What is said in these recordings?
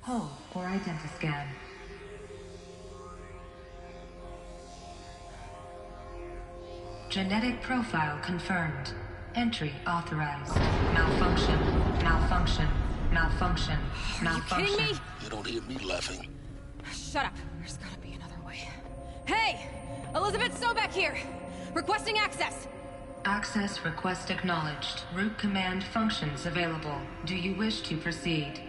Hull or identiscan. Genetic profile confirmed. Entry authorized. Malfunction. Malfunction. Malfunction. Malfunction. Are you kidding me? You don't hear me laughing. Shut up. There's gotta be another way. Hey! Elizabeth Sobek here! Requesting access! Access request acknowledged. Root command functions available. Do you wish to proceed?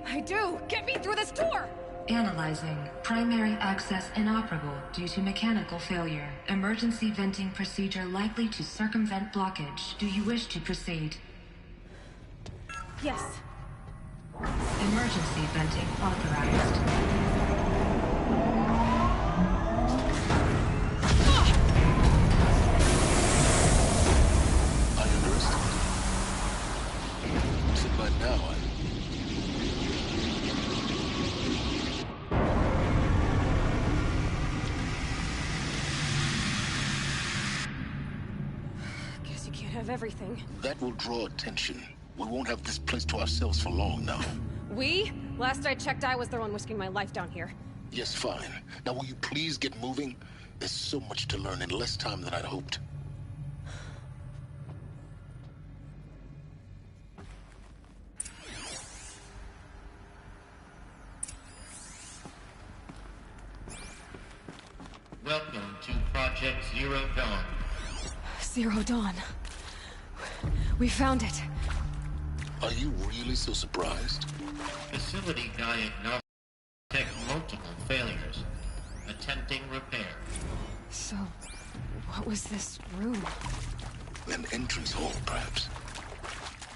I do! Get me through this door! Analyzing. Primary access inoperable due to mechanical failure. Emergency venting procedure likely to circumvent blockage. Do you wish to proceed? Yes. Emergency venting authorized. I understand. So by now, Guess you can't have everything. that will draw attention. We won't have this place to ourselves for long now. We? Last I checked, I was the one risking my life down here. Yes, fine. Now will you please get moving? There's so much to learn in less time than I'd hoped. Welcome to Project Zero Dawn. Zero Dawn. We found it. Are you really so surprised? Facility diagnostic multiple failures. Attempting repair. So, what was this room? An entrance hall, perhaps.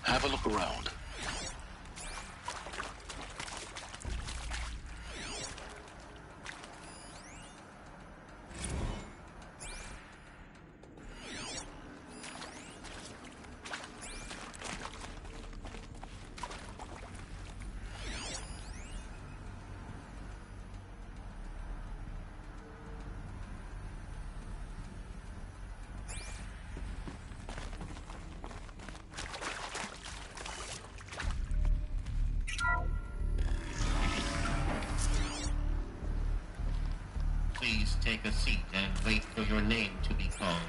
Have a look around. Please take a seat and wait for your name to be called.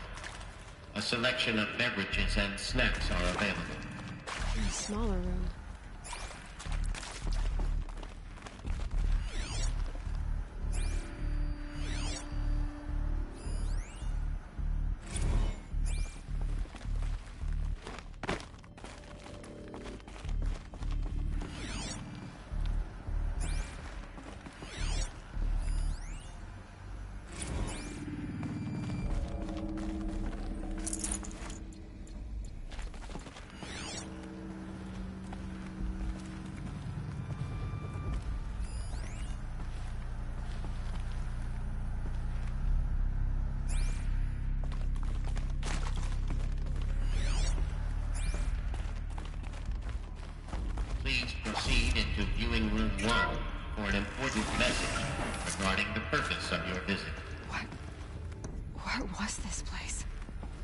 A selection of beverages and snacks are available. In a smaller room. Please proceed into viewing room 1 for an important message regarding the purpose of your visit. What was this place?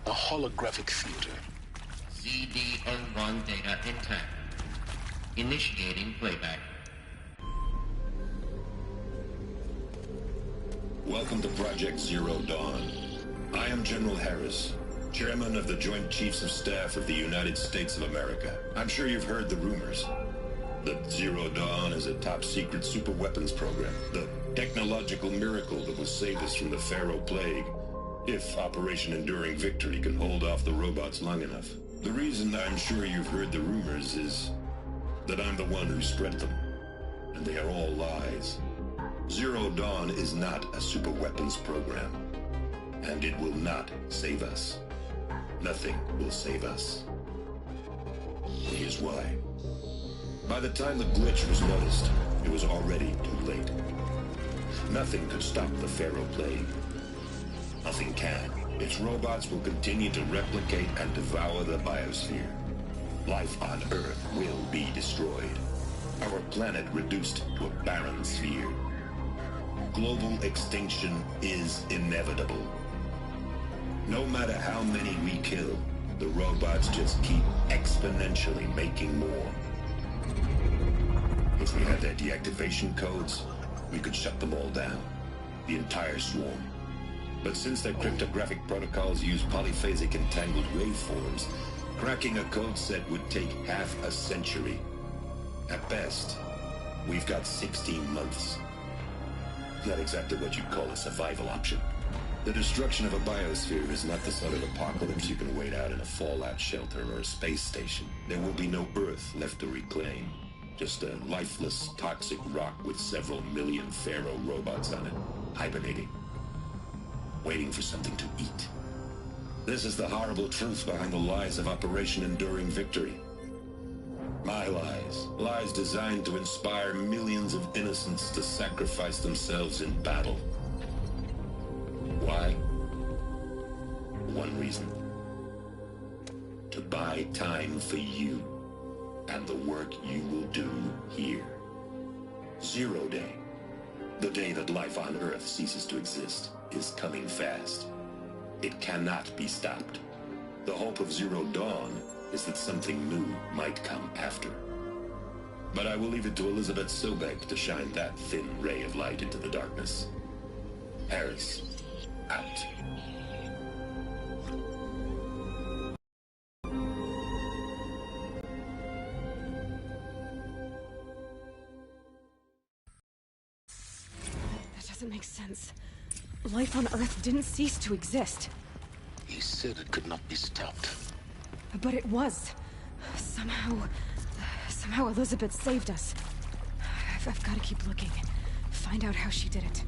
A holographic theater. ZD-01 data intact. Initiating playback. Welcome to Project Zero Dawn. I am General Harris, Chairman of the Joint Chiefs of Staff of the United States of America. I'm sure you've heard the rumors that Zero Dawn is a top-secret superweapons program, the technological miracle that will save us from the Pharaoh Plague, if Operation Enduring Victory can hold off the robots long enough. The reason I'm sure you've heard the rumors is that I'm the one who spread them, and they are all lies. Zero Dawn is not a superweapons program, and it will not save us. Nothing will save us. Here's why. By the time the glitch was noticed, it was already too late. Nothing could stop the Pharaoh Plague. Nothing can. Its robots will continue to replicate and devour the biosphere. Life on Earth will be destroyed. Our planet reduced to a barren sphere. Global extinction is inevitable. No matter how many we kill, the robots just keep exponentially making more. If we had their deactivation codes, we could shut them all down. The entire swarm. But since their cryptographic protocols use polyphasic entangled waveforms, cracking a code set would take half a century. At best, we've got 16 months. Not exactly what you'd call a survival option. The destruction of a biosphere is not the sort of apocalypse you can wait out in a fallout shelter or a space station. There will be no Earth left to reclaim. Just a lifeless, toxic rock with several million Pharaoh robots on it, hibernating. Waiting for something to eat. This is the horrible truth behind the lies of Operation Enduring Victory. My lies. Lies designed to inspire millions of innocents to sacrifice themselves in battle. Why? One reason. To buy time for you and the work you will do here. Zero Day. The day that life on Earth ceases to exist is coming fast. It cannot be stopped. The hope of Zero Dawn is that something new might come after. But I will leave it to Elizabeth Sobek to shine that thin ray of light into the darkness. Harris, out. That doesn't make sense. Life on Earth didn't cease to exist. He said it could not be stopped. But it was. Somehow Elizabeth saved us. I've got to keep looking. Find out how she did it.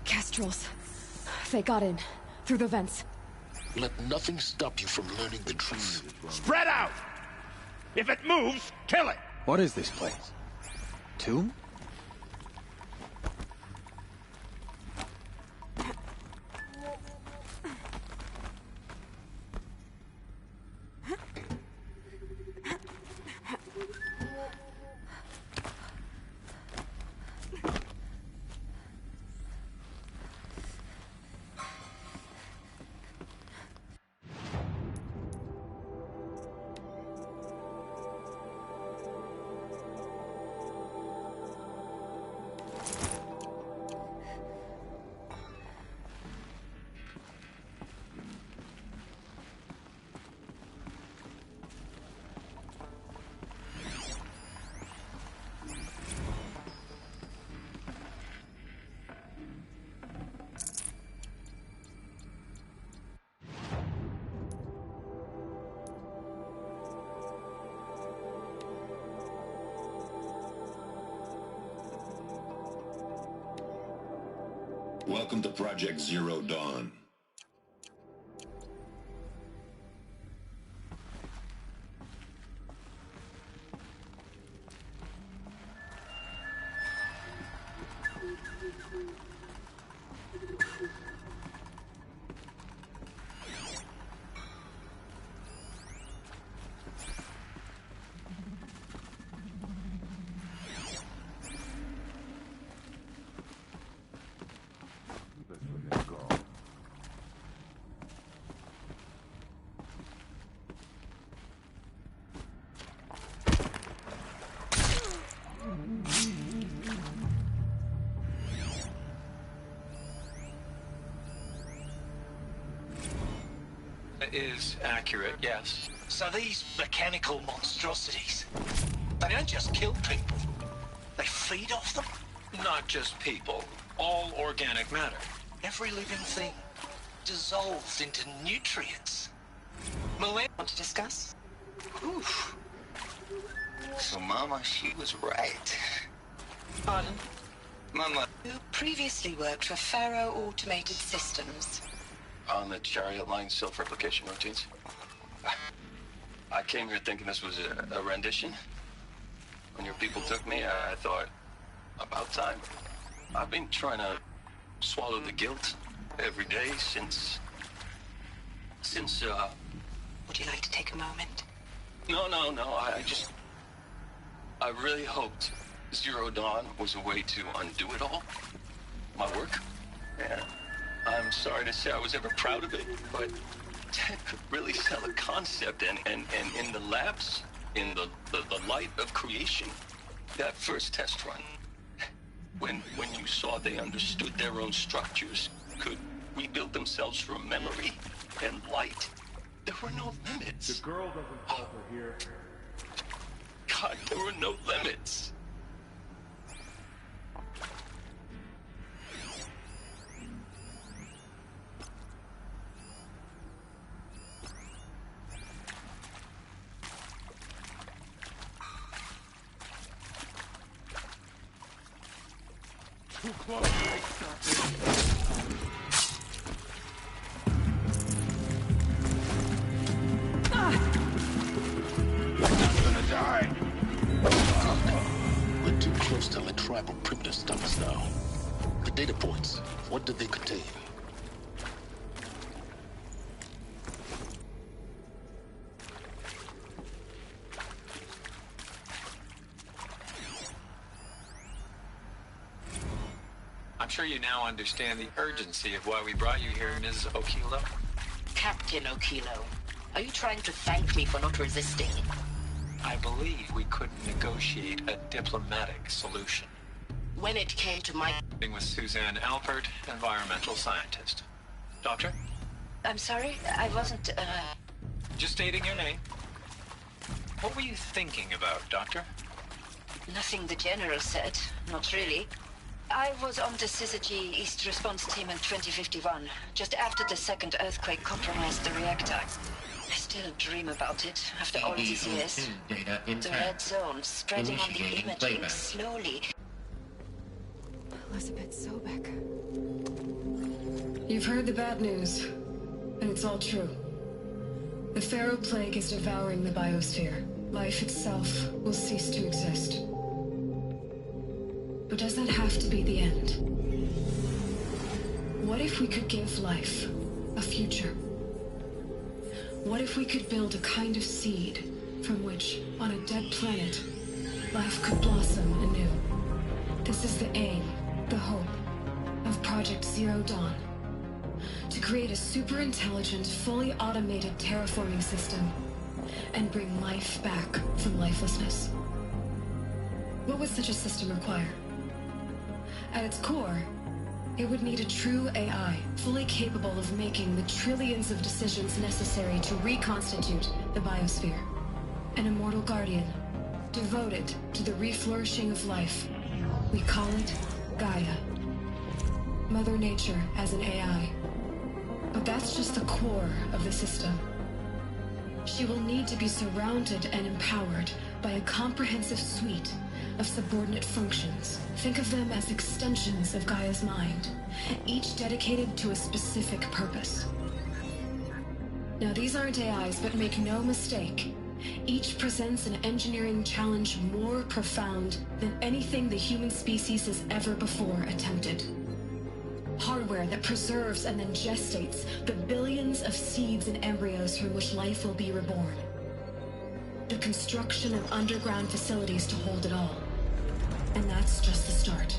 Kestrels. They got in. Through the vents. Let nothing stop you from learning the truth. Spread out! If it moves, kill it! What is this place? Tomb? Welcome to Project Zero Dawn. Is accurate, yes. So these mechanical monstrosities, they don't just kill people, they feed off them? Not just people, all organic matter. Every living thing dissolves into nutrients. Want to discuss? Oof. So Mama, she was right. Pardon? Mama, you previously worked for Pharaoh Automated Systems. On the chariot line self-replication routines. I came here thinking this was a rendition. When your people took me, I thought, about time. I've been trying to swallow the guilt every day since... Would you like to take a moment? No, I really hoped Zero Dawn was a way to undo it all. My work. And I'm sorry to say I was ever proud of it, but to really sell a concept and in the labs, in the light of creation, that first test run, when you saw they understood their own structures, could rebuild themselves from memory and light, there were no limits. The girl doesn't falter here. God, there were no limits. Too close. We're too close to let tribal primitives stop us now. The data points, what did they contain? I'm sure you now understand the urgency of why we brought you here, Ms. Okilo. Captain Okilo, are you trying to thank me for not resisting? I believe we couldn't negotiate a diplomatic solution. When it came to my... With Suzanne Alpert, environmental scientist. Doctor? I'm sorry, I wasn't, Just stating your name. What were you thinking about, Doctor? Nothing the General said, not really. I was on the Syzygy East Response Team in 2051, just after the second earthquake compromised the reactor. I still dream about it, after all these years. Data The intact. red zone spreading on the Initiating imaging playback. slowly. Elizabeth Sobek. You've heard the bad news, and it's all true. The Pharaoh Plague is devouring the biosphere. Life itself will cease to exist. But does that have to be the end? What if we could give life a future? What if we could build a kind of seed from which, on a dead planet, life could blossom anew? This is the aim, the hope, of Project Zero Dawn. To create a super-intelligent, fully automated terraforming system and bring life back from lifelessness. What would such a system require? At its core, it would need a true AI, fully capable of making the trillions of decisions necessary to reconstitute the biosphere. An immortal guardian, devoted to the reflourishing of life. We call it Gaia. Mother Nature as an AI. But that's just the core of the system. She will need to be surrounded and empowered by a comprehensive suite of subordinate functions. Think of them as extensions of Gaia's mind, each dedicated to a specific purpose. Now, these aren't AIs, but make no mistake, each presents an engineering challenge more profound than anything the human species has ever before attempted. Hardware that preserves and then gestates the billions of seeds and embryos from which life will be reborn. The construction of underground facilities to hold it all. And that's just the start.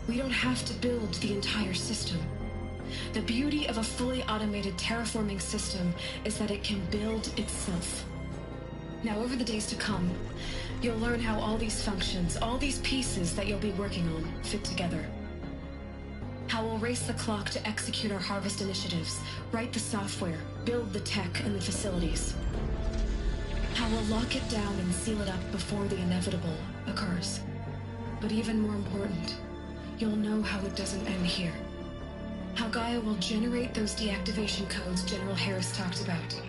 We don't have to build the entire system. The beauty of a fully automated terraforming system is that it can build itself. Now, over the days to come, you'll learn how all these functions, all these pieces that you'll be working on, fit together. How we'll race the clock to execute our harvest initiatives, write the software, build the tech and the facilities. How we'll lock it down and seal it up before the inevitable occurs. But even more important, you'll know how it doesn't end here. How Gaia will generate those deactivation codes General Harris talked about,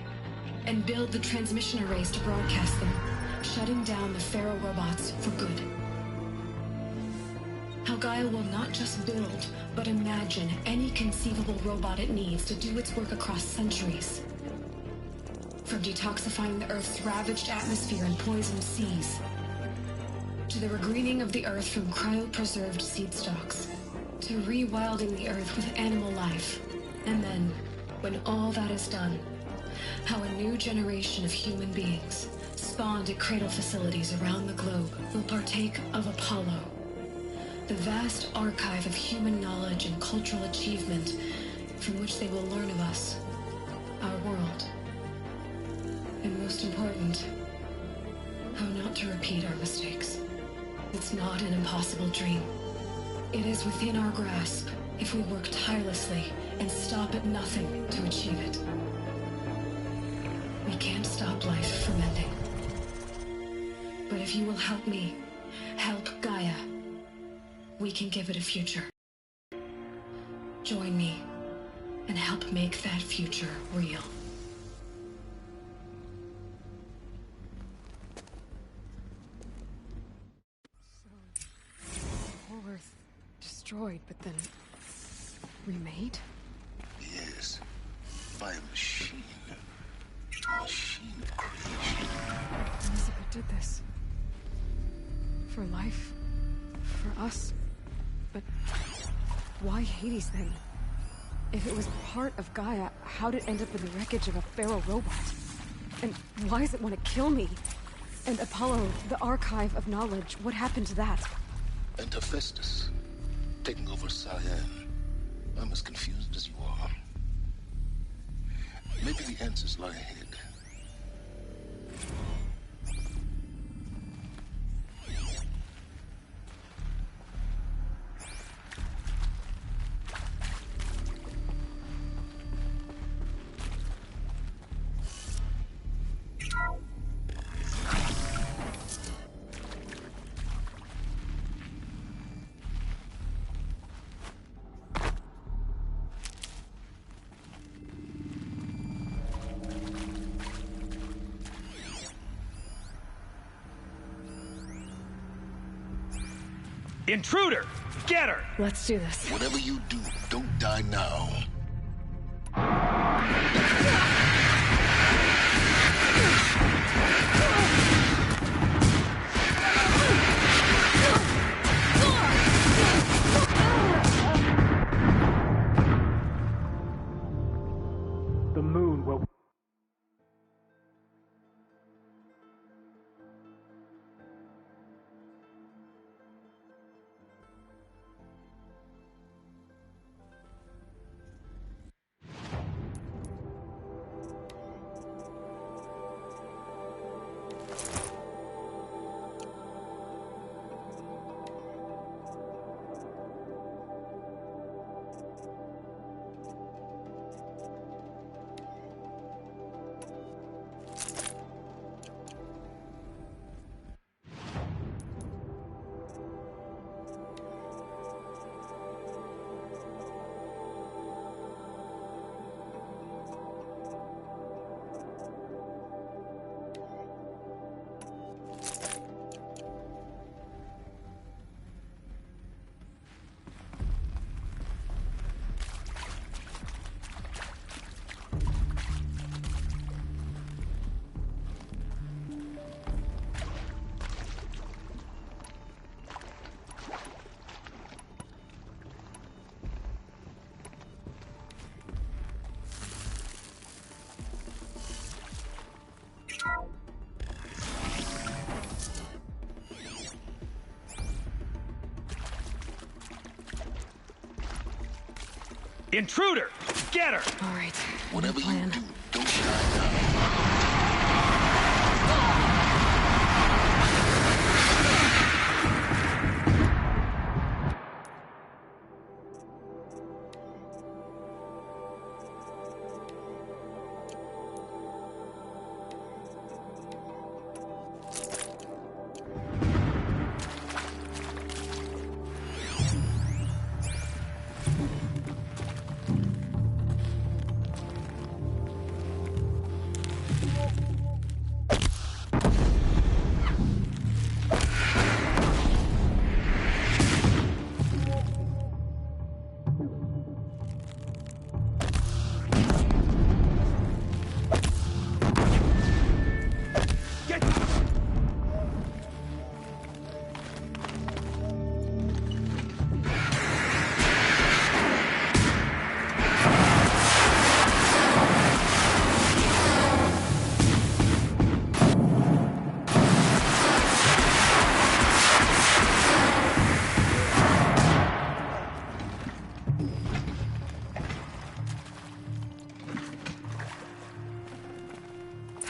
and build the transmission arrays to broadcast them, shutting down the Pharaoh robots for good. How Gaia will not just build, but imagine any conceivable robot it needs to do its work across centuries. From detoxifying the Earth's ravaged atmosphere and poisoned seas, to the regreening of the Earth from cryopreserved seed stalks, to rewilding the Earth with animal life. And then, when all that is done, how a new generation of human beings, spawned at cradle facilities around the globe will partake of Apollo, the vast archive of human knowledge and cultural achievement from which they will learn of us, our world, and most important, how not to repeat our mistakes. It's not an impossible dream. It is within our grasp if we work tirelessly and stop at nothing to achieve it. We can't stop life from ending. But if you will help me, help Gaia, we can give it a future. Join me and help make that future real. Whole Earth destroyed, but then remade? Yes, by a machine. A machine of creation. Elizabeth did this. For life. For us. But why Hades then? If it was part of Gaia, how'd it end up in the wreckage of a feral robot? And why does it want to kill me? And Apollo, the archive of knowledge, what happened to that? And Hephaestus, taking over Cyan. I'm as confused as you are. Maybe the answers lie ahead. Intruder! Get her! Let's do this. Whatever you do, don't die now. The moon will... Intruder! Get her! All right. Whatever you plan. do, don't die now.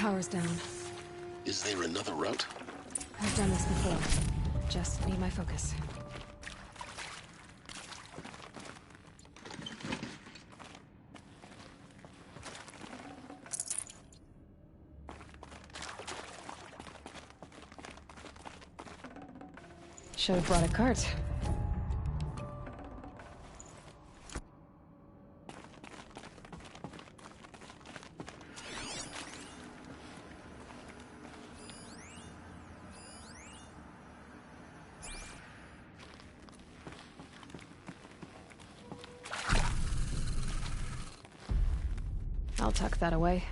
Power's down. Is there another route? I've done this before. Just need my focus. Should have brought a cart. I'll tuck that away.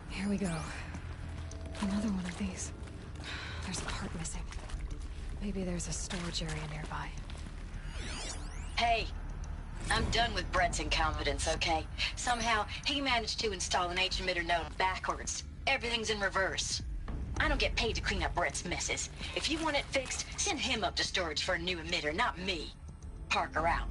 Here we go. Another one of these. There's a part missing. Maybe there's a storage area nearby. Hey, I'm done with Brett's incompetence, okay? Somehow, he managed to install an H-emitter node backwards. Everything's in reverse. I don't get paid to clean up Brett's messes. If you want it fixed, send him up to storage for a new emitter, not me. Parker out.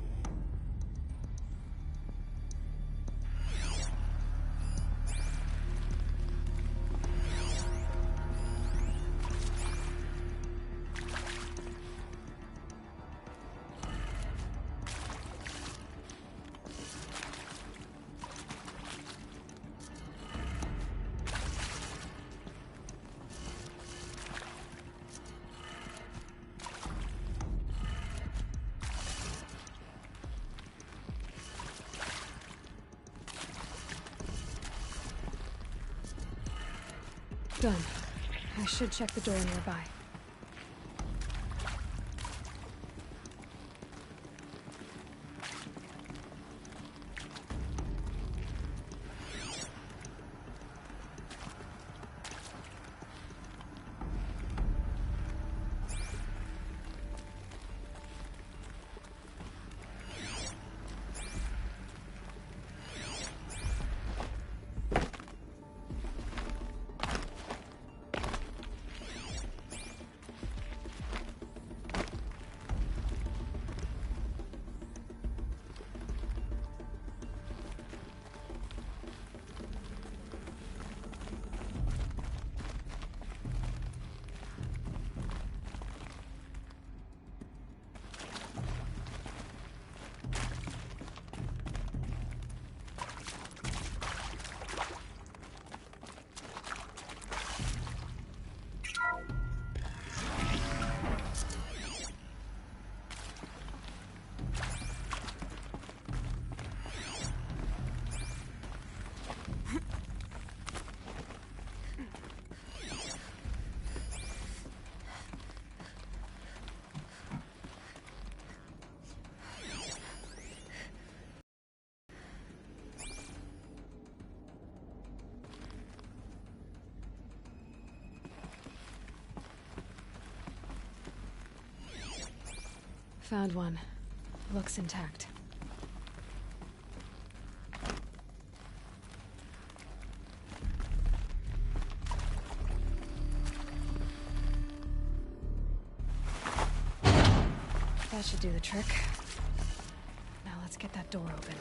Done. I should check the door nearby. Found one. Looks intact. That should do the trick. Now let's get that door open.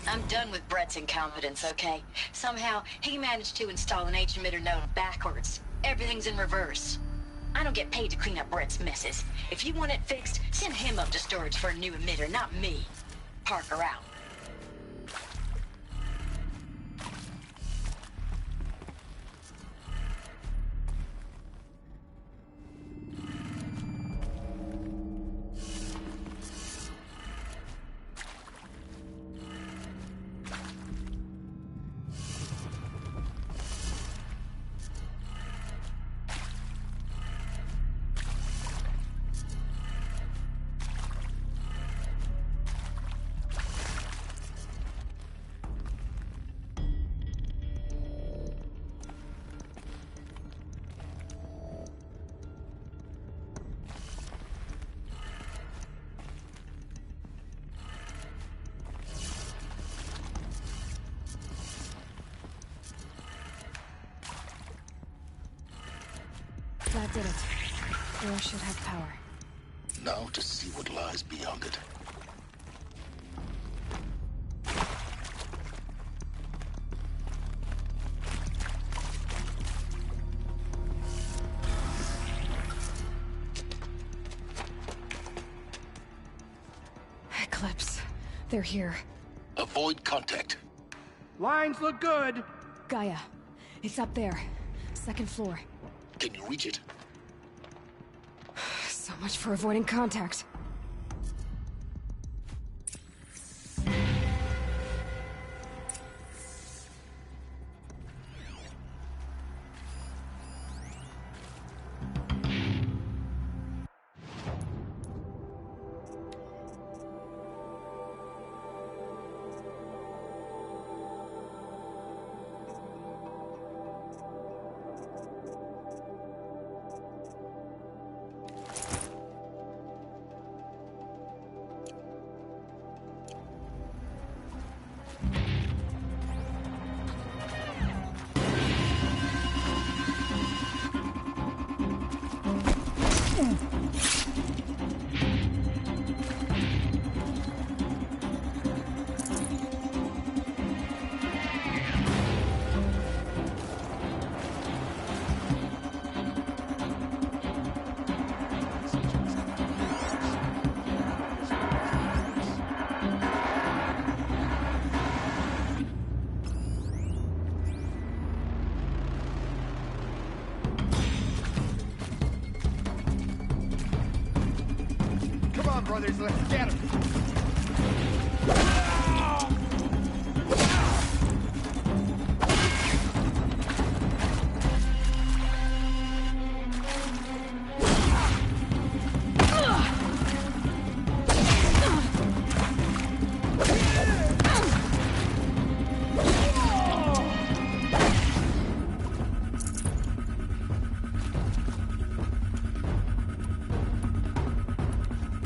I'm done with Brett's incompetence, okay? Somehow, he managed to install an H-emitter node backwards. Everything's in reverse. I don't get paid to clean up Brett's messes. If you want it fixed, send him up to storage for a new emitter, not me. Parker out. That did it. Door should have power. Now to see what lies beyond it. Eclipse. They're here. Avoid contact. Lines look good. Gaia. It's up there. Second floor. Can you reach it? So much for avoiding contact. Brothers, let's get him.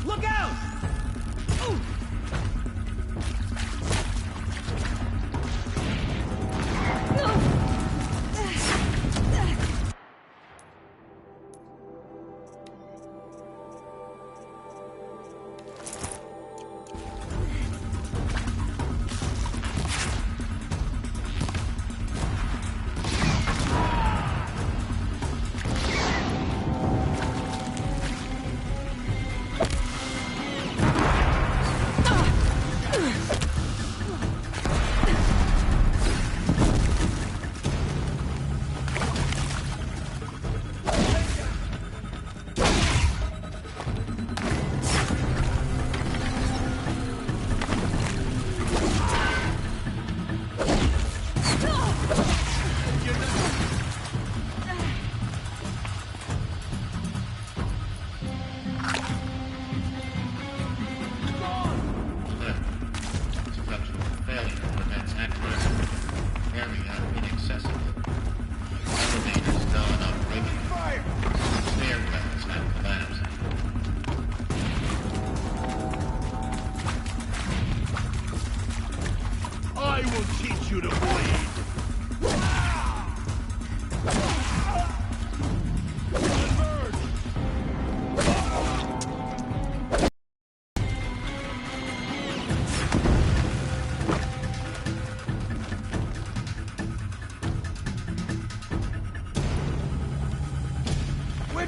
Look out!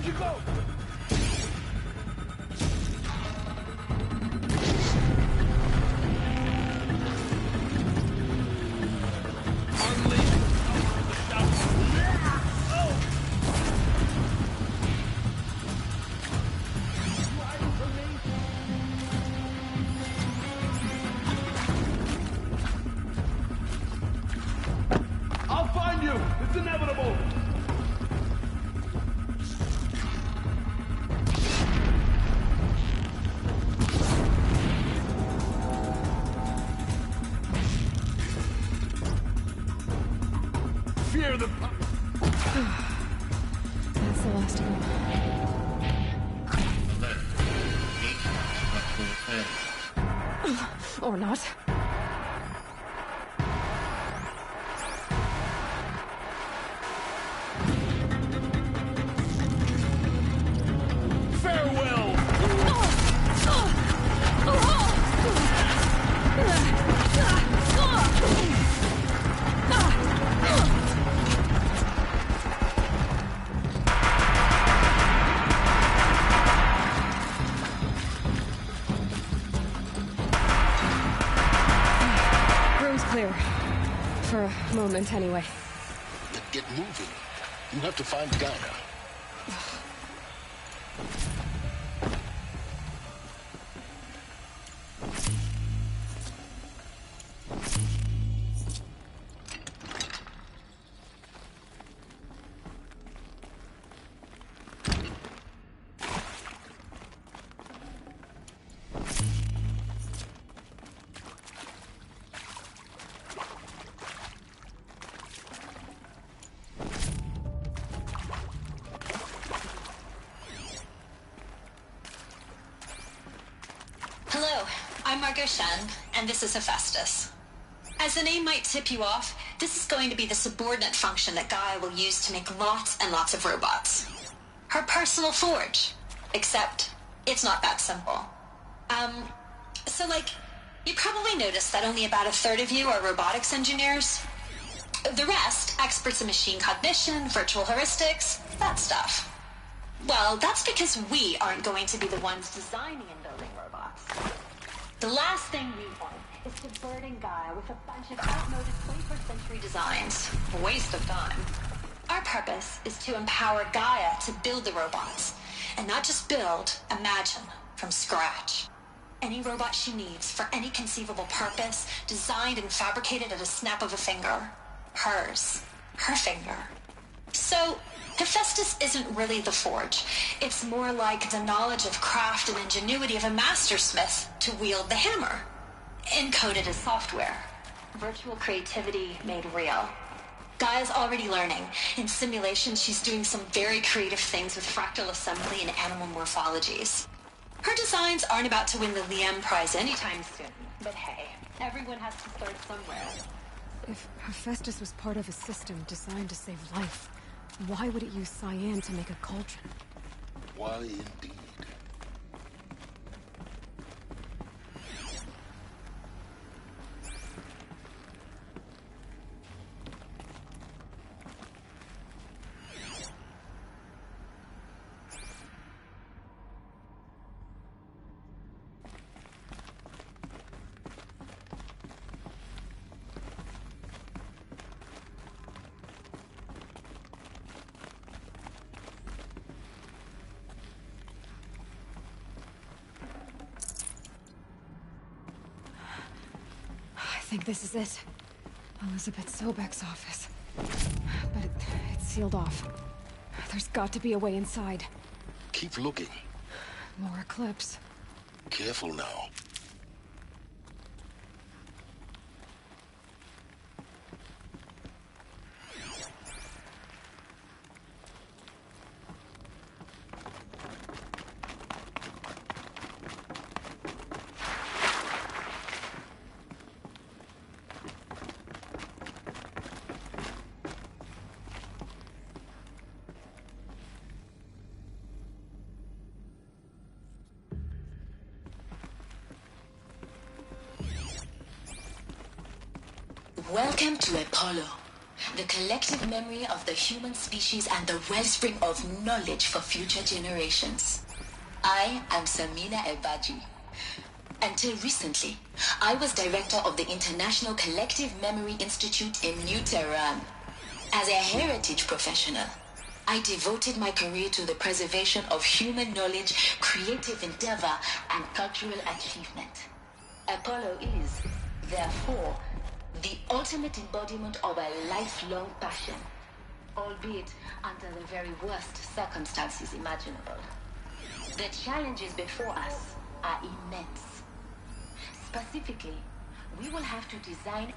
Where'd you go? I'll find you! It's inevitable! Fear the... That's the last of them. Or not. Farewell! Room's clear. For a moment, anyway. Then get moving. You have to find Gaia. Hello, I'm Margot Shen, and this is Hephaestus. As the name might tip you off, this is going to be the subordinate function that Gaia will use to make lots and lots of robots. Her personal forge. Except, it's not that simple. You probably noticed that only about a third of you are robotics engineers. The rest, experts in machine cognition, virtual heuristics, that stuff. Well, that's because we aren't going to be the ones designing and building robots. The last thing we want is subverting Gaia with a bunch of outmoded 21st century designs. A waste of time. Our purpose is to empower Gaia to build the robots. And not just build, imagine, from scratch. Any robot she needs for any conceivable purpose, designed and fabricated at a snap of a finger. Hers. Her finger. So, Hephaestus isn't really the forge. It's more like the knowledge of craft and ingenuity of a mastersmith to wield the hammer. Encoded as software. Virtual creativity made real. Gaia's already learning. In simulation, she's doing some very creative things with fractal assembly and animal morphologies. Her designs aren't about to win the Liam Prize anytime soon. But hey, everyone has to start somewhere. If Hephaestus was part of a system designed to save life, why would it use cyan to make a cauldron? Why indeed? I think this is it. Elizabeth Sobek's office. But it's sealed off. There's got to be a way inside. Keep looking. More Eclipse. Careful now. Welcome to Apollo. The collective memory of the human species and the wellspring of knowledge for future generations. I am Samina Ebaji. Until recently, I was director of the International Collective Memory Institute in New Tehran. As a heritage professional, I devoted my career to the preservation of human knowledge, creative endeavor, and cultural achievement. Apollo is, therefore, the ultimate embodiment of a lifelong passion, albeit under the very worst circumstances imaginable. The challenges before us are immense. Specifically, we will have to design...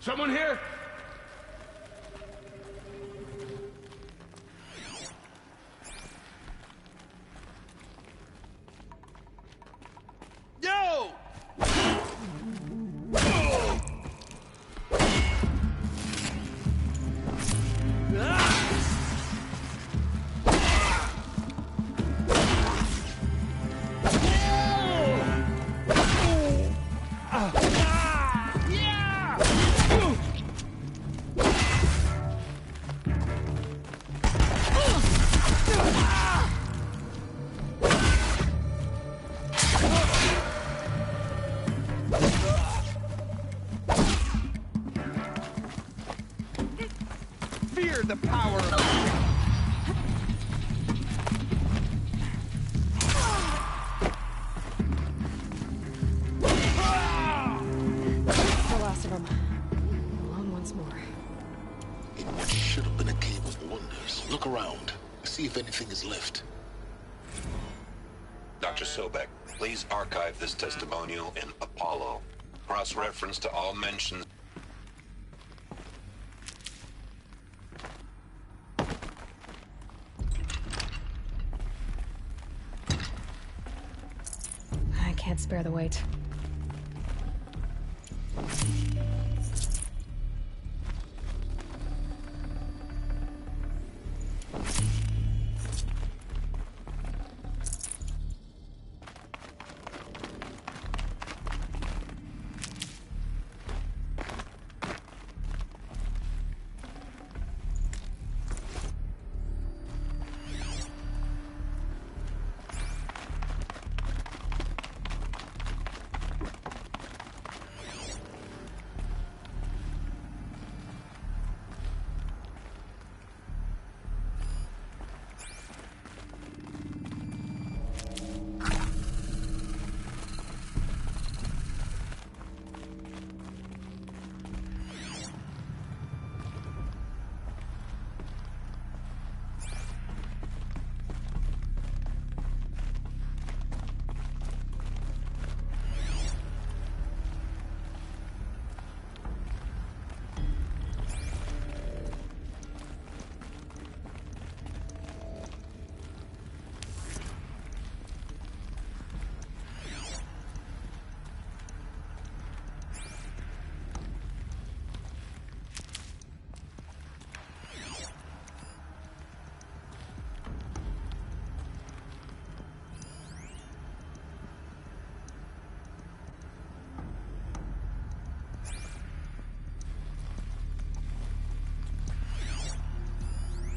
Someone here? Yo! Fear the power of... The last of them. Alone once more. In what should have been a cave of wonders. Look around. See if anything is left. Dr. Sobek, please archive this testimonial in Apollo. Cross-reference to all mentions. I can't spare the weight.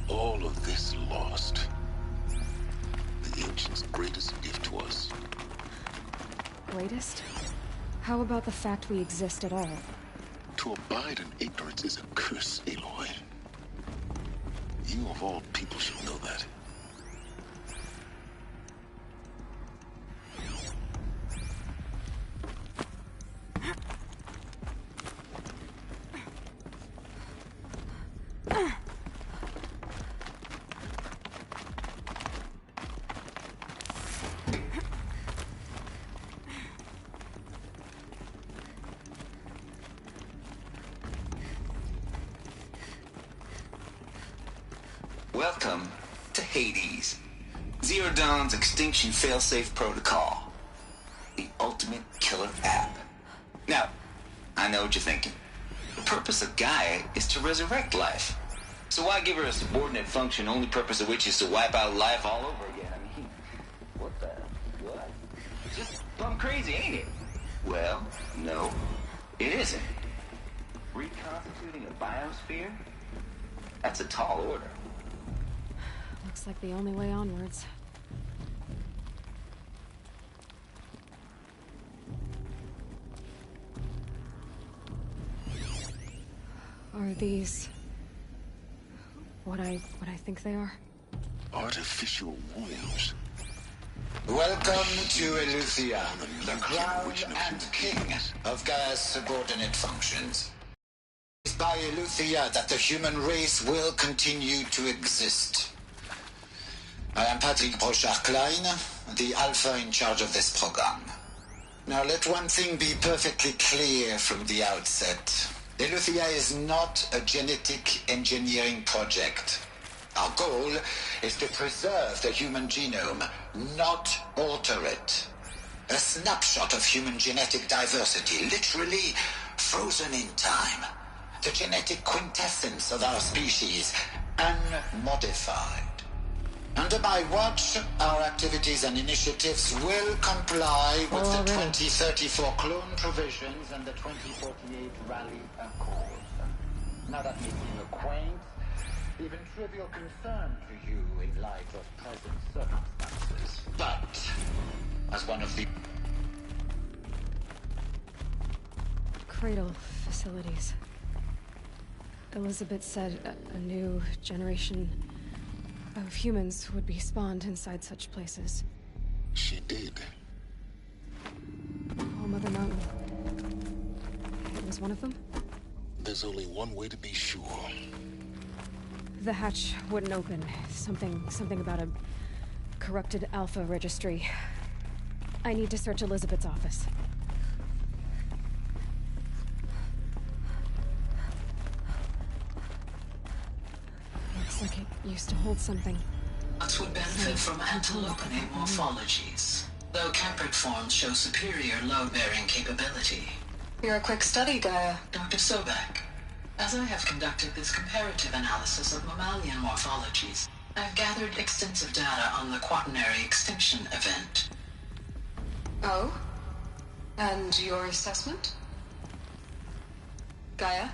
All of this lost. The ancients' greatest gift to us. Greatest? How about the fact we exist at all? To abide in ignorance is a curse, Aloy. You of all people should know that. Welcome to Hades, Zero Dawn's extinction failsafe protocol, the ultimate killer app. Now, I know what you're thinking. The purpose of Gaia is to resurrect life. So why give her a subordinate function, only purpose of which is to wipe out life all over again? I mean, what? Just plumb crazy, ain't it? Well, no, it isn't. Reconstituting a biosphere? That's a tall order. Looks like the only way onwards. Are these what I think they are? Artificial warriors. Welcome to Eleuthia, the crown and king of Gaia's subordinate functions. It's by Eleuthia that the human race will continue to exist. I am Patrick Brochard-Klein, the Alpha in charge of this program. Now let one thing be perfectly clear from the outset. Eleuthia is not a genetic engineering project. Our goal is to preserve the human genome, not alter it. A snapshot of human genetic diversity, literally frozen in time. The genetic quintessence of our species, unmodified. Under my watch, our activities and initiatives will comply with the 2034 clone provisions and the 2048 Rally Accord. Now that may seem a quaint, even trivial concern to you in light of present circumstances. But, as one of the Cradle facilities. Elizabeth said a new generation of humans would be spawned inside such places. She did. Oh, Mother Mountain. It was one of them? There's only one way to be sure. The hatch wouldn't open. Something about a corrupted Alpha registry. I need to search Elizabeth's office. Looks like it used to hold something. Nuts would benefit from antilopenate morphologies, though caprid forms show superior load-bearing capability. You're a quick study, Gaia. Dr. Sobek, as I have conducted this comparative analysis of mammalian morphologies, I've gathered extensive data on the quaternary extinction event. Oh? And your assessment? Gaia?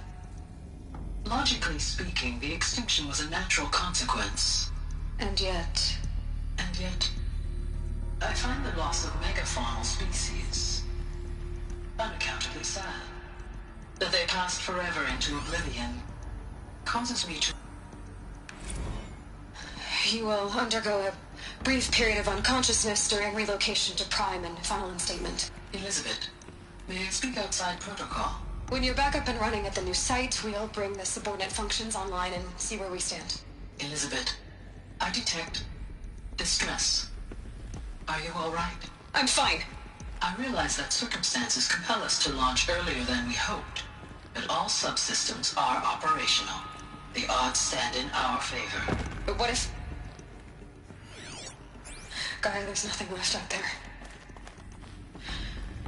Logically speaking, the extinction was a natural consequence. And yet, I find the loss of megafaunal species unaccountably sad. That they passed forever into oblivion causes me to... You will undergo a brief period of unconsciousness during relocation to Prime and final instatement. Elizabeth, may I speak outside protocol? When you're back up and running at the new site, we'll bring the subordinate functions online and see where we stand. Elizabeth, I detect distress. Are you all right? I'm fine. I realize that circumstances compel us to launch earlier than we hoped, but all subsystems are operational. The odds stand in our favor. But what if... Gaia, there's nothing left out there.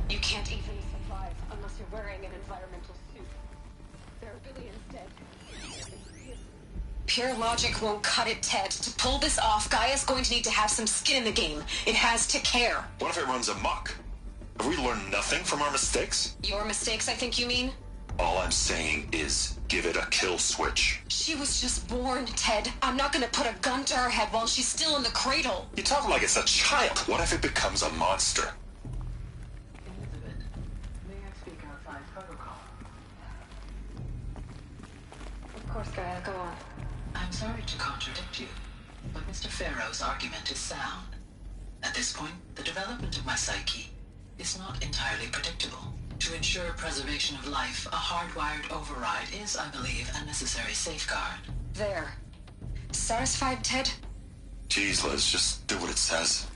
You can't even survive unless you're wearing an environmental suit. There are billions dead. Pure logic won't cut it, Ted. To pull this off, Gaia's going to need to have some skin in the game. It has to care. What if it runs amok? Have we learned nothing from our mistakes? Your mistakes, I think you mean? All I'm saying is, give it a kill switch. She was just born, Ted. I'm not gonna put a gun to her head while she's still in the cradle. You talk like it's a child. What if it becomes a monster? Elizabeth, may I speak outside protocol? Of course, Gaia, go on. I'm sorry to contradict you, but Mr. Farrow's argument is sound. At this point, the development of my psyche is not entirely predictable. To ensure preservation of life, a hardwired override is, I believe, a necessary safeguard. There. Satisfied, Ted? Jeez, Liz, just do what it says.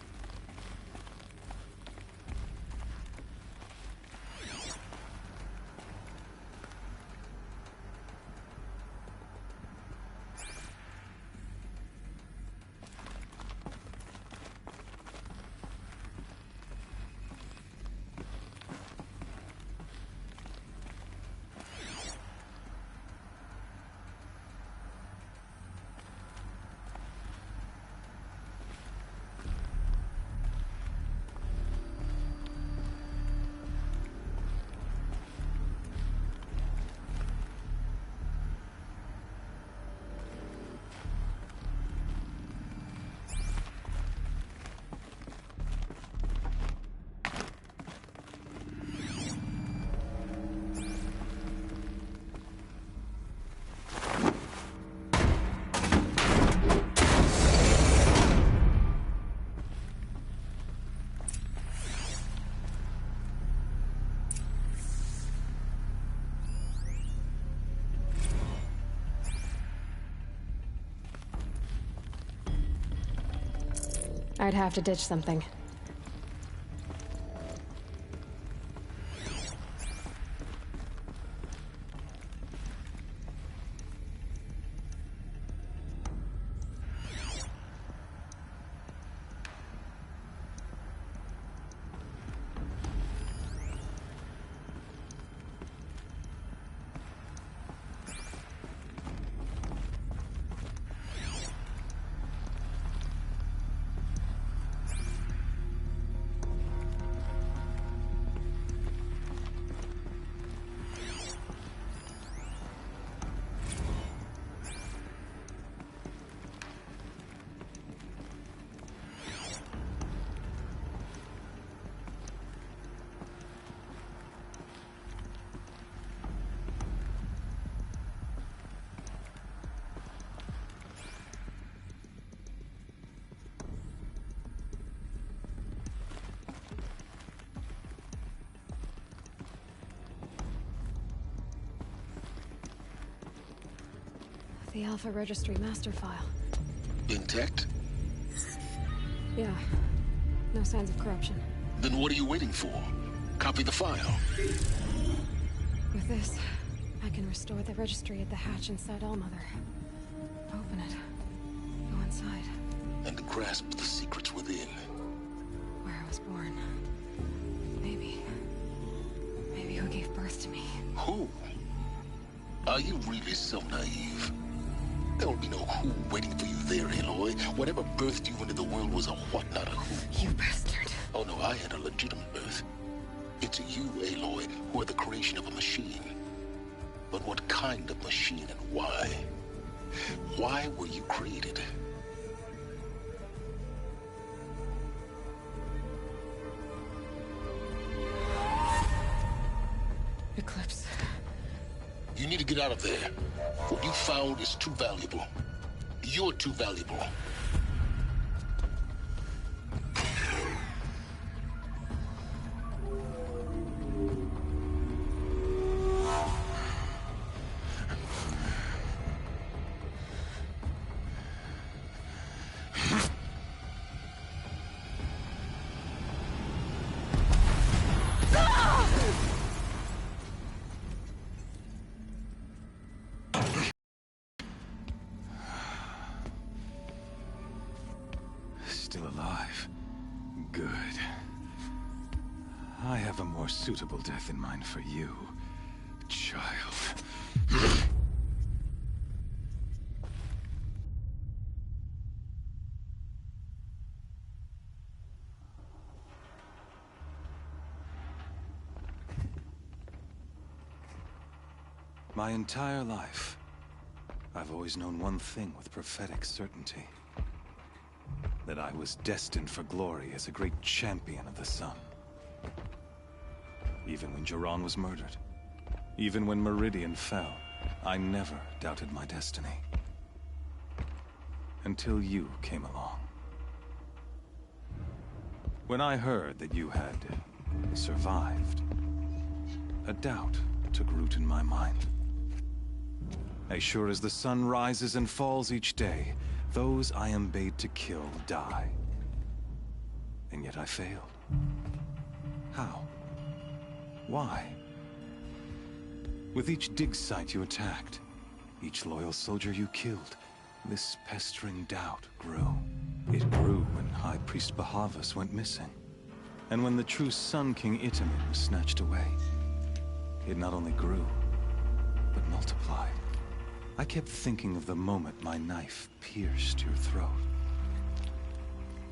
I'd have to ditch something. The Alpha Registry master file. Intact? Yeah. No signs of corruption. Then what are you waiting for? Copy the file. With this, I can restore the registry at the hatch inside Allmother. Open it. Go inside. And grasp the secrets within. Where I was born. Maybe who gave birth to me. Who? Are you really so naive? There will be no who waiting for you there, Aloy. Whatever birthed you into the world was a what, not a who. You bastard. Oh no, I had a legitimate birth. It's you, Aloy, who are the creation of a machine. But what kind of machine and why? Why were you created? Eclipse. You need to get out of there. What you found is too valuable. You're too valuable. Still alive. Good. I have a more suitable death in mind for you, child. My entire life, I've always known one thing with prophetic certainty. That I was destined for glory as a great champion of the sun. Even when Jiran was murdered, even when Meridian fell, I never doubted my destiny. Until you came along. When I heard that you had survived, a doubt took root in my mind. As sure as the sun rises and falls each day, those I am bade to kill die. And yet I failed. How? Why? With each dig site you attacked, each loyal soldier you killed, this pestering doubt grew. It grew when High Priest Bahavas went missing. And when the true Sun King Itamen was snatched away. It not only grew, but multiplied. I kept thinking of the moment my knife pierced your throat.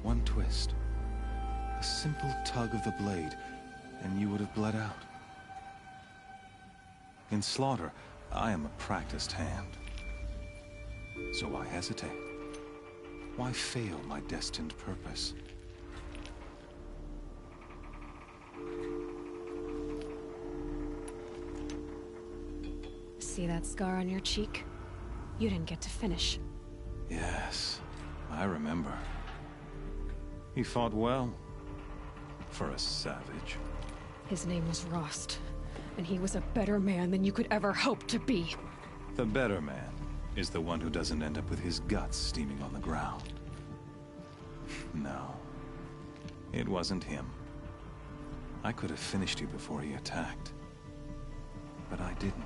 One twist, a simple tug of the blade, and you would have bled out. In slaughter, I am a practiced hand. So why hesitate? Why fail my destined purpose? See that scar on your cheek? You didn't get to finish. Yes, I remember. He fought well. For a savage. His name was Rost, and he was a better man than you could ever hope to be. The better man is the one who doesn't end up with his guts steaming on the ground. No. It wasn't him. I could have finished you before he attacked. But I didn't.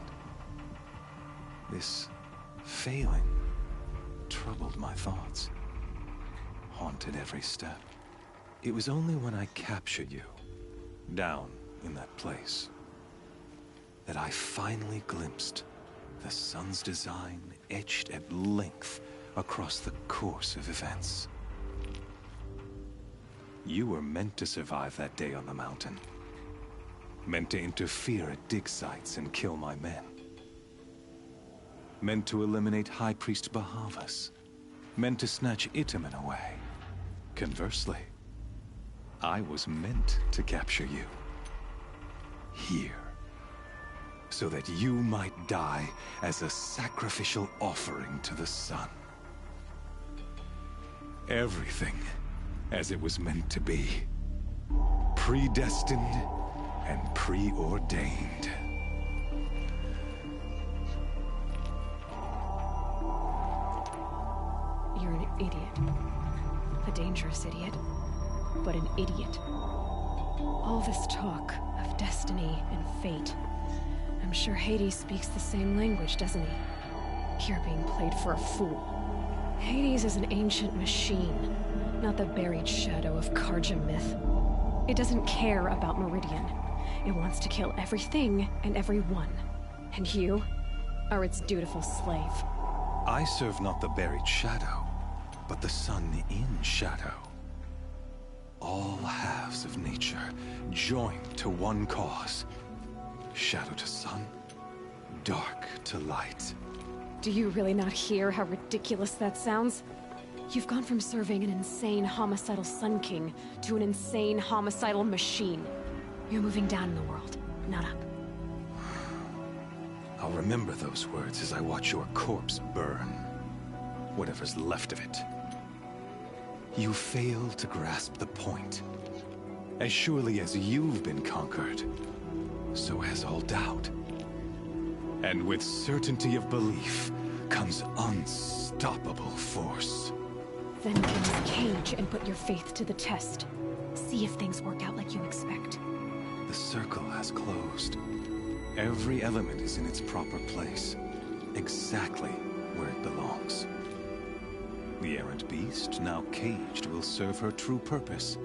This failing troubled my thoughts, haunted every step. It was only when I captured you, down in that place, that I finally glimpsed the sun's design etched at length across the course of events. You were meant to survive that day on the mountain. Meant to interfere at dig sites and kill my men. Meant to eliminate High Priest Bahavas. Meant to snatch Itamen away. Conversely, I was meant to capture you. Here. So that you might die as a sacrificial offering to the sun. Everything as it was meant to be. Predestined and preordained. You're an idiot. A dangerous idiot, but an idiot. All this talk of destiny and fate. I'm sure Hades speaks the same language, doesn't he? You're being played for a fool. Hades is an ancient machine, not the buried shadow of Karja myth. It doesn't care about Meridian. It wants to kill everything and everyone. And you are its dutiful slave. I serve not the buried shadow, but the sun in shadow. All halves of nature joined to one cause. Shadow to sun, dark to light. Do you really not hear how ridiculous that sounds? You've gone from serving an insane homicidal Sun King to an insane homicidal machine. You're moving down in the world, not up. I'll remember those words as I watch your corpse burn. Whatever's left of it. You fail to grasp the point. As surely as you've been conquered, so has all doubt. And with certainty of belief comes unstoppable force. Then get in the cage and put your faith to the test. See if things work out like you expect. The circle has closed. Every element is in its proper place, exactly where it belongs. The errant beast, now caged, will serve her true purpose.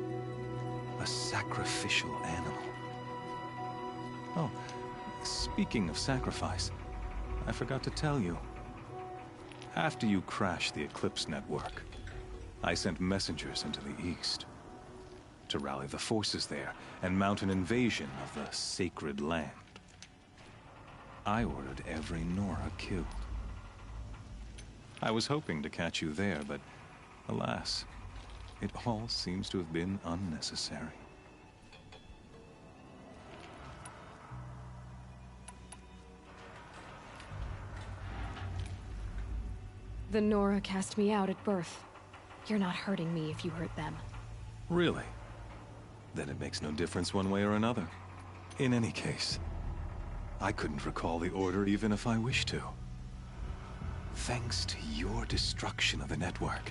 A sacrificial animal. Oh, speaking of sacrifice, I forgot to tell you. After you crashed the Eclipse network, I sent messengers into the east to rally the forces there and mount an invasion of the sacred land. I ordered every Nora killed. I was hoping to catch you there, but alas, it all seems to have been unnecessary. The Nora cast me out at birth. You're not hurting me if you hurt them. Really? Then it makes no difference one way or another. In any case, I couldn't recall the order even if I wished to. Thanks to your destruction of the network,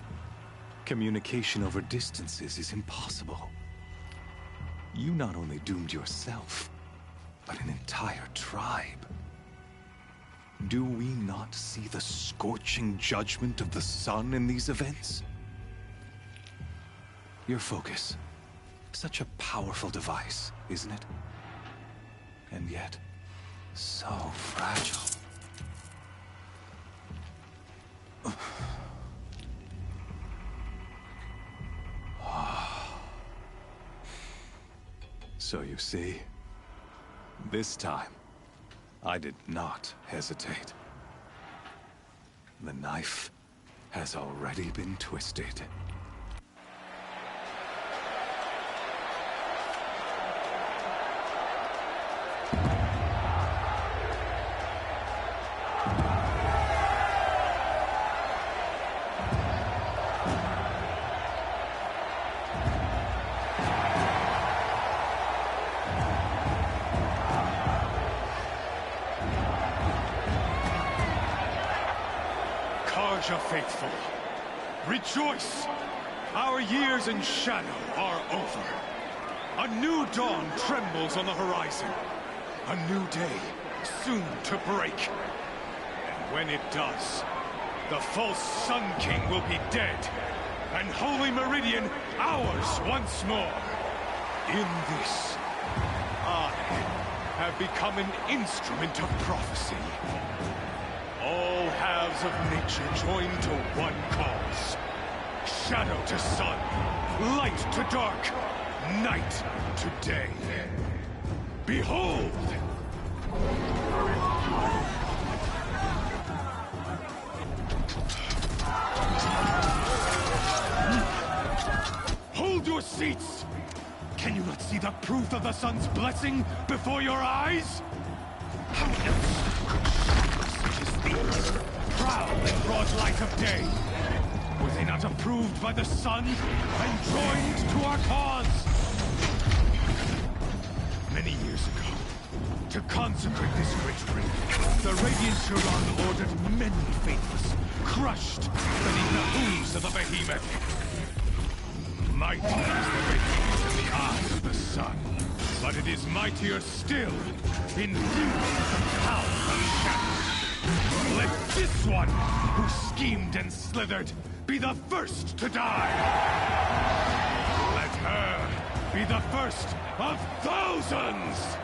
communication over distances is impossible. You not only doomed yourself, but an entire tribe. Do we not see the scorching judgment of the sun in these events? Your focus. Such a powerful device, isn't it? And yet, so fragile. So you see, this time, I did not hesitate. The knife has already been twisted. Faithful, rejoice! Our years in shadow are over. A new dawn trembles on the horizon. A new day soon to break. And when it does, the false Sun King will be dead, and Holy Meridian ours once more. In this, I have become an instrument of prophecy. All halves of nature join to one cause. Shadow to sun, light to dark, night to day. Behold! Hold your seats! Can you not see the proof of the sun's blessing before your eyes? How else could shadows such as these prowl in broad light of day? Were they not approved by the sun and joined to our cause? Many years ago, to consecrate this great ring, the Radiant Turon ordered many faithless, crushed beneath the hooves of the behemoth. Mighty is the radiance in the eyes of the sun, but it is mightier still, infused with the power of shadow. Let this one, who schemed and slithered, be the first to die! Let her be the first of thousands!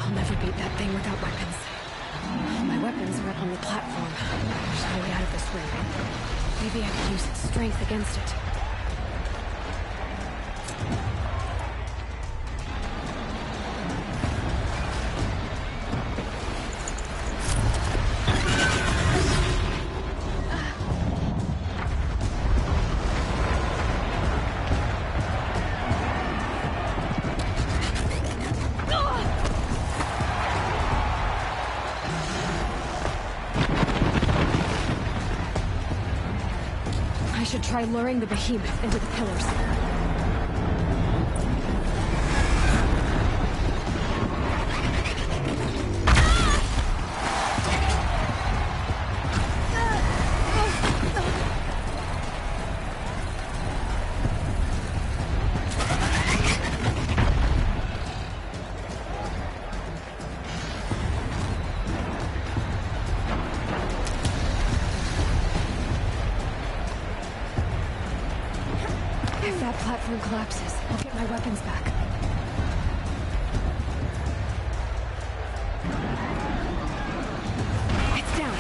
I'll never beat that thing without weapons. My weapons are up on the platform. There's no way out of this ring. Maybe I could use its strength against it. I should try luring the behemoth into the pillars. If that platform collapses, I'll get my weapons back. It's down.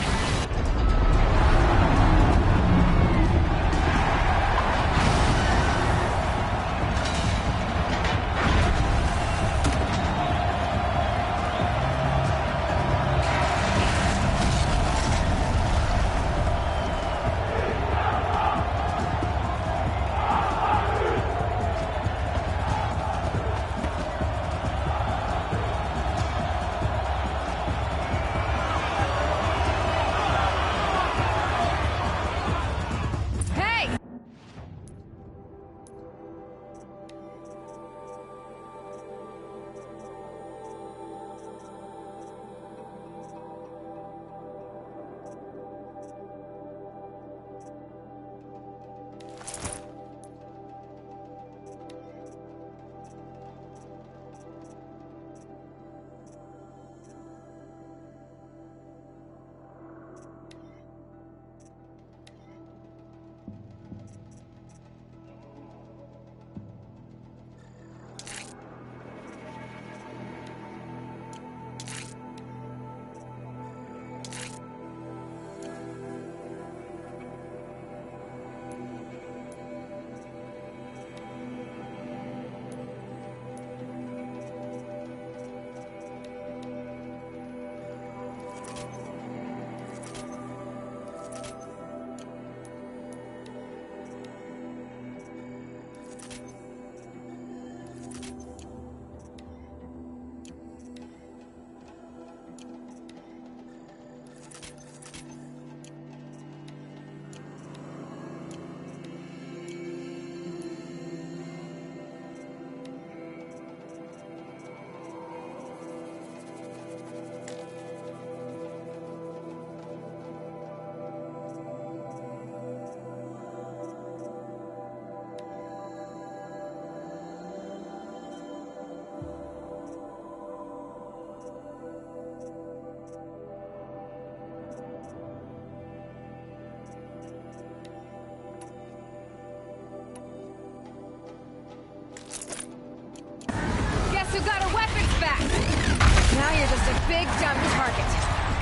Now you're just a big dumb target.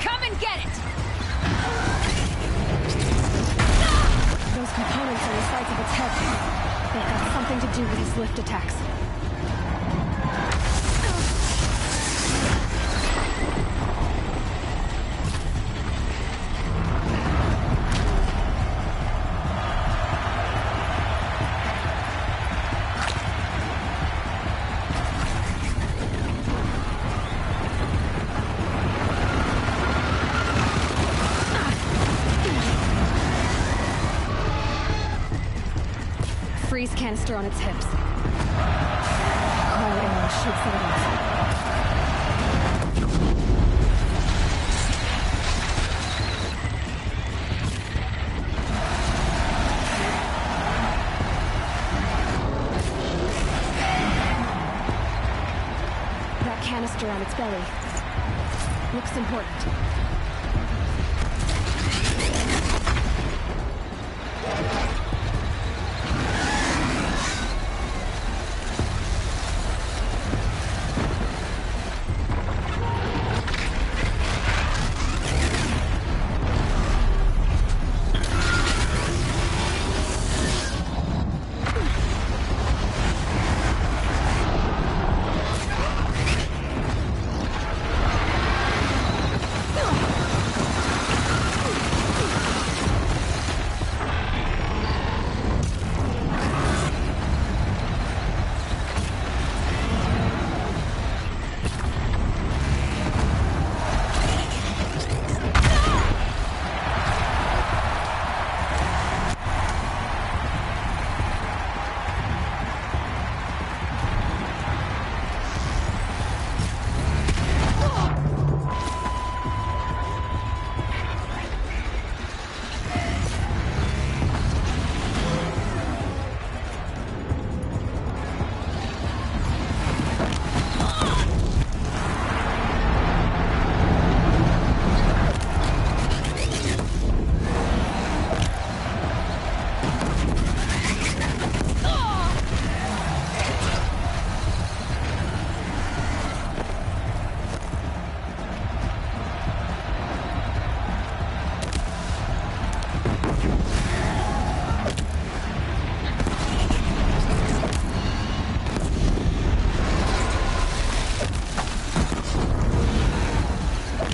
Come and get it! Those components are the sides of its head. They've got something to do with his lift attacks. Freeze canister on its hips. Cryo arrow should set it off. That canister on its belly looks important.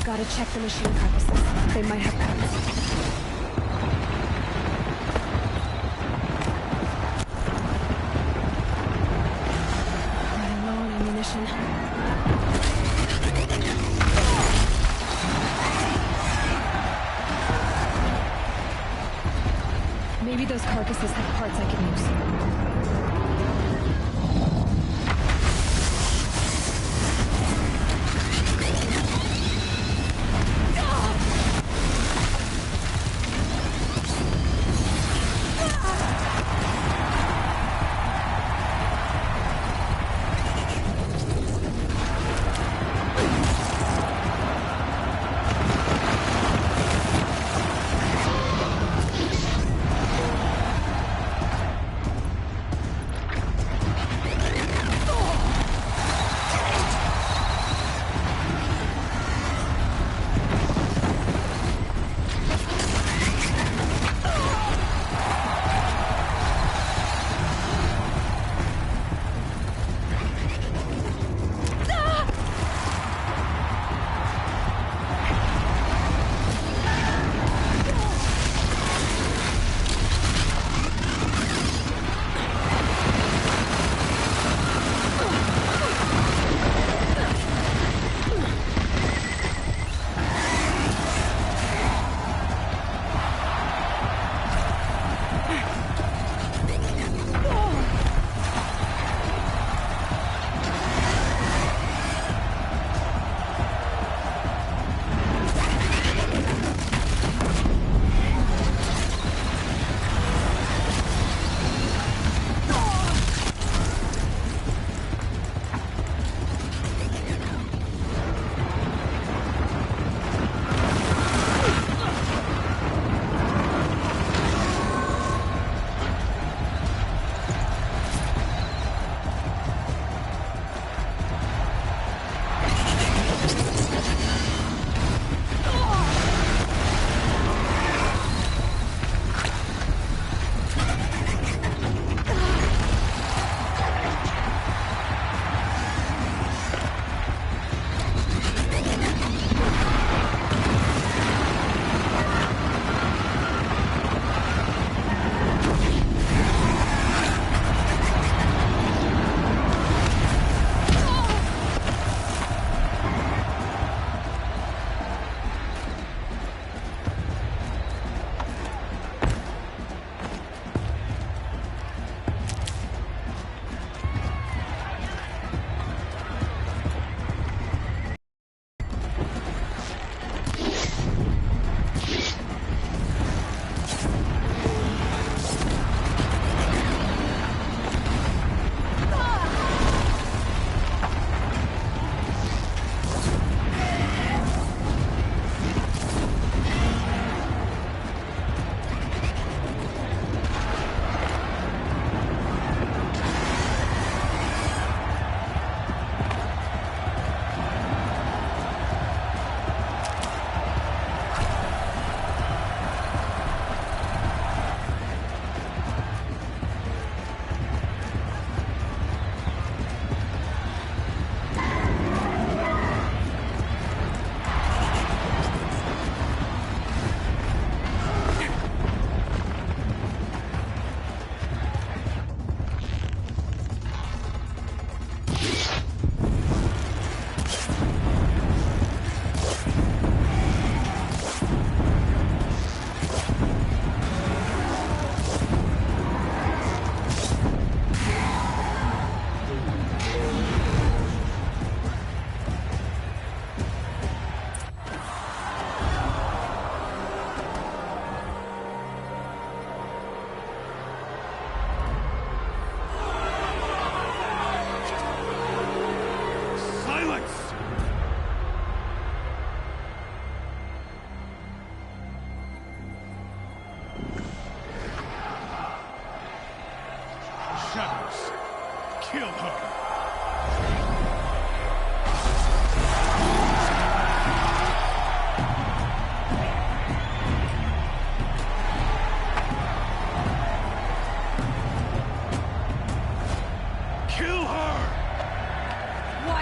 Gotta check the machine carcasses. They might have parts. Running low on ammunition. Maybe those carcasses have parts I can use.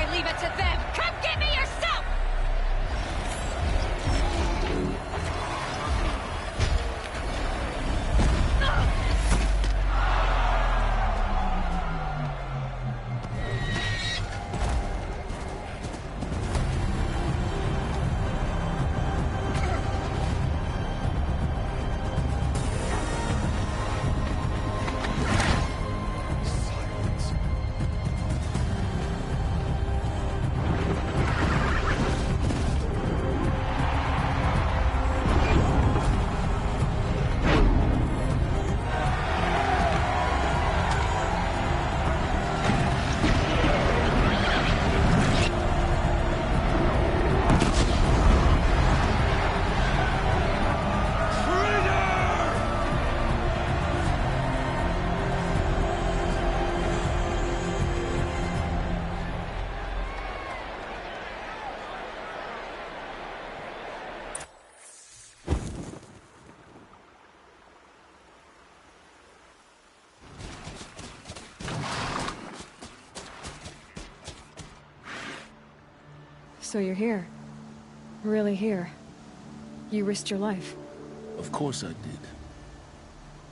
I leave it to them! Come get me yourself! So you're here. Really here. You risked your life. Of course I did.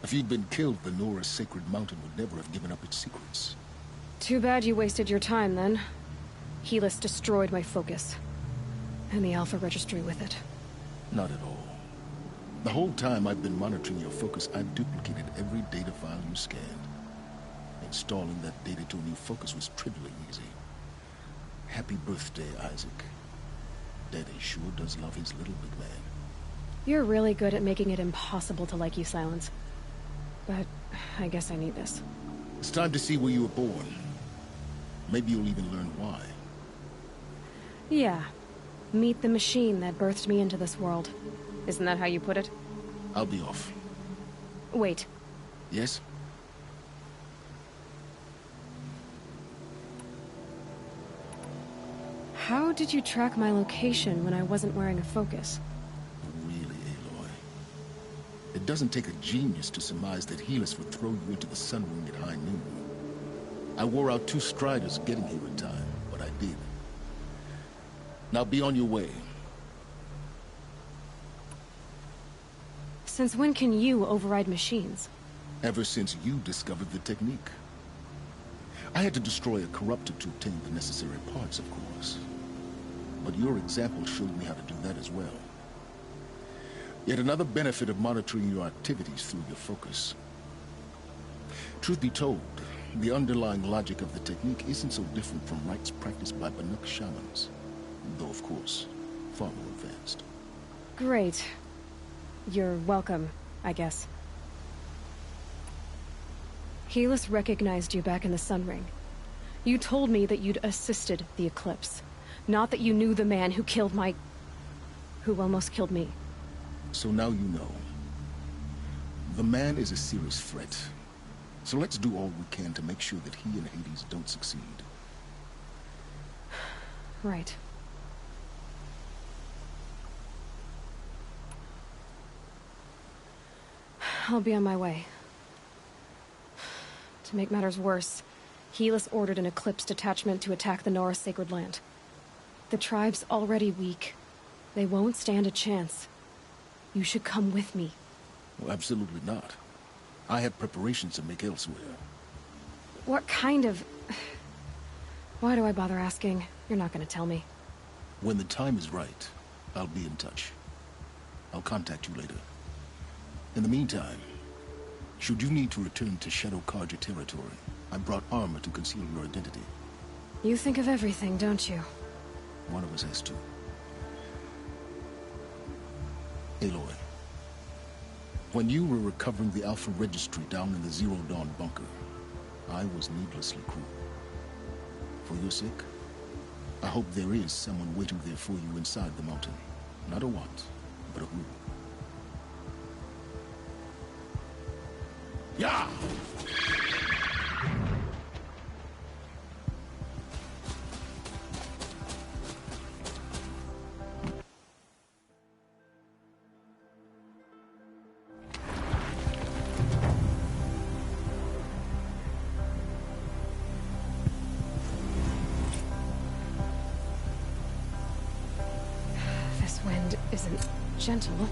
If you'd been killed, the Nora's sacred mountain would never have given up its secrets. Too bad you wasted your time, then. Helis destroyed my focus. And the Alpha Registry with it. Not at all. The whole time I've been monitoring your focus, I've duplicated every data file you scanned. Installing that data to a new focus was trivially easy. Happy birthday, Isaac. Daddy sure does love his little big man. You're really good at making it impossible to like you, Silence. But I guess I need this. It's time to see where you were born. Maybe you'll even learn why. Yeah. Meet the machine that birthed me into this world. Isn't that how you put it? I'll be off. Wait. Yes? How did you track my location when I wasn't wearing a focus? Really, Aloy? It doesn't take a genius to surmise that Helis would throw you into the sun ring at high noon. I wore out 2 striders getting here in time, but I did. Now be on your way. Since when can you override machines? Ever since you discovered the technique. I had to destroy a corruptor to obtain the necessary parts, of course. But your example showed me how to do that as well. Yet another benefit of monitoring your activities through your focus. Truth be told, the underlying logic of the technique isn't so different from rites practiced by Banuk shamans. Though, of course, far more advanced. Great. You're welcome, I guess. Helis recognized you back in the Sun Ring. You told me that you'd assisted the Eclipse. Not that you knew the man who killed who almost killed me. So now you know. The man is a serious threat. So let's do all we can to make sure that he and Hades don't succeed. Right. I'll be on my way. To make matters worse, Helis ordered an Eclipse detachment to attack the Nora Sacred Land. The tribe's already weak. They won't stand a chance. You should come with me. Well, absolutely not. I have preparations to make elsewhere. What kind of... Why do I bother asking? You're not gonna tell me. When the time is right, I'll be in touch. I'll contact you later. In the meantime, should you need to return to Shadow Karja territory, I brought armor to conceal your identity. You think of everything, don't you? One of us has to. Aloy, when you were recovering the Alpha Registry down in the Zero Dawn bunker, I was needlessly cruel. For your sake, I hope there is someone waiting there for you inside the mountain. Not a what, but a who. Yeah! isn't gentle.